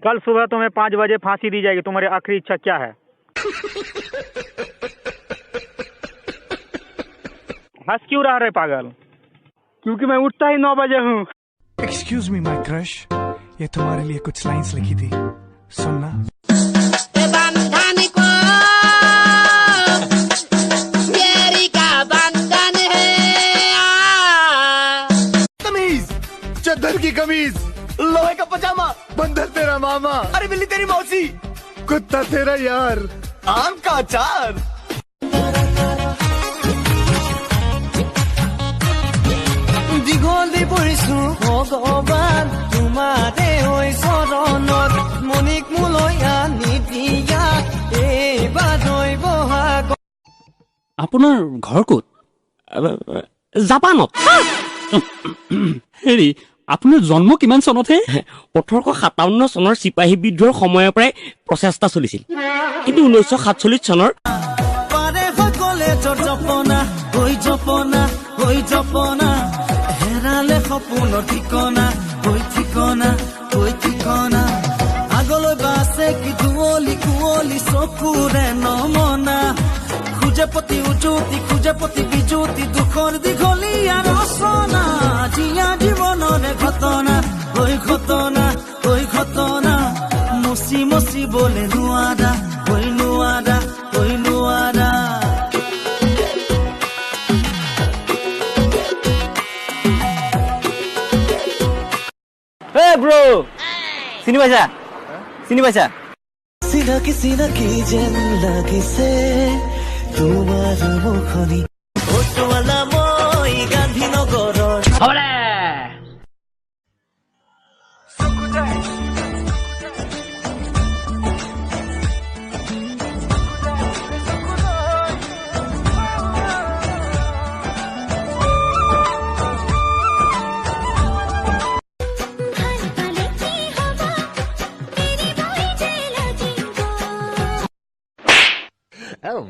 कल सुबह तुम्हें 5 बजे फांसी दी जाएगी। तुम्हारी आखिरी इच्छा क्या है? हंस क्यों रहा रे पागल? क्योंकि मैं उठता ही 9 बजे हूँ। एक्सक्यूज मी माय क्रश, ये तुम्हारे लिए कुछ लाइंस लिखी थी, सुनना। चद्दर की कमीज, लोहे का पजामा, बंदर तेरा मामा, अरे बिल्ली तेरी मौसी, कुत्ता तेरा यार, आम का अचार। दीघली परिसु भगवान तुम्हारे होई शरणत मनिक मुलया निदिया एबार হৈ বহাগ। আপোনাৰ ঘৰ ক'ত? জাপানত। হেৰি আপোনাৰ জন্ম কিমান চনতহে? 1857 চনৰ চিপাহী বিদ্ৰোহৰ সময়ৰ পৰাই প্ৰচেষ্টা চলিছিল, কিন্তু 1947 চনৰ পাৰে সকলে জপনা হৈ জপনা হৈ জপনা হেৰালে সপোনৰ ঠিকনা হৈ ঠিকনা হৈ ঠিকনা আগলৈ বাছে কি ধুৱলি কুঁৱলি চকুৰে নমনা খুজে পতি উজুতি খুজে পতি বিজুতি দুখৰ দীঘলীয়া ৰচনা জীয়া জীৱনৰে ঘটনা হৈ ঘটনা হৈ ঘটনা মচি মচি বলে নোৱাৰা হৈ নোৱাৰা হৈ নোৱাৰা। Hey bro, চিনি পাইছা? চিনি পাইছা? চিনাকি চিনাকি যেন লাগিছে তোমাৰ মুখনি অটোৱালা মই গান্ধীনগৰৰ হ'বলে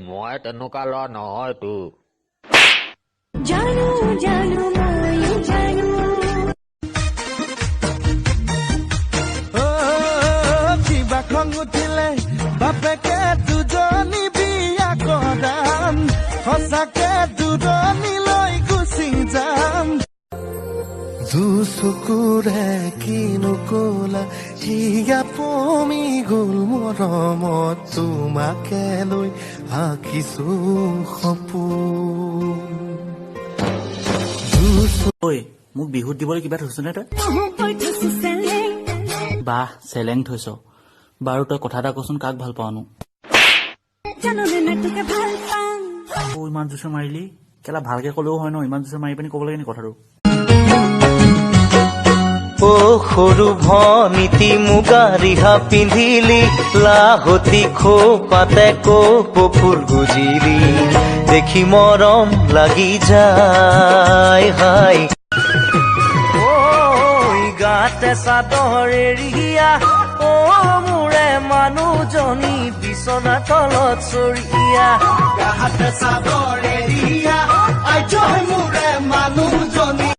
মই তেনেকুৱা ল নহয়তো। জানো জানো মই জানো কিবা খং উঠিলে বাপেকে দুজনী বিয়া কৰাম সঁচাকে দুজনীলৈ গুচি যাম চকুৰে কিনো কলা হিয়া পমি গল মৰমত তোমাকে লৈ আঁকিছো সপোন। ঐ মোক বিহুত দিবলৈ কিবা থৈছনে তই? বাহ চেলেং থৈছ বাৰু। তই কথা এটা কচোন, কাক ভাল পাওনো? ইমান জোচে মাৰিলি কেলা? ভালকে কলেও হয় ন, ইমান জোচে মাৰি পিনি ক'ব লাগে নি কথাটো? অ সৰু ভনীতি মুগা ৰিহা পিন্ধিলি লাহতি খোপাতে কপৌফুল গুজিলি দেখি মৰম লাগি যায় হাই গাতে চাদৰ এৰিয়া অ মোৰে মানুহজনী বিচনা তলত চৰিয়া গাতে চাদৰ এৰিয়া আই মোৰে মানুহজনী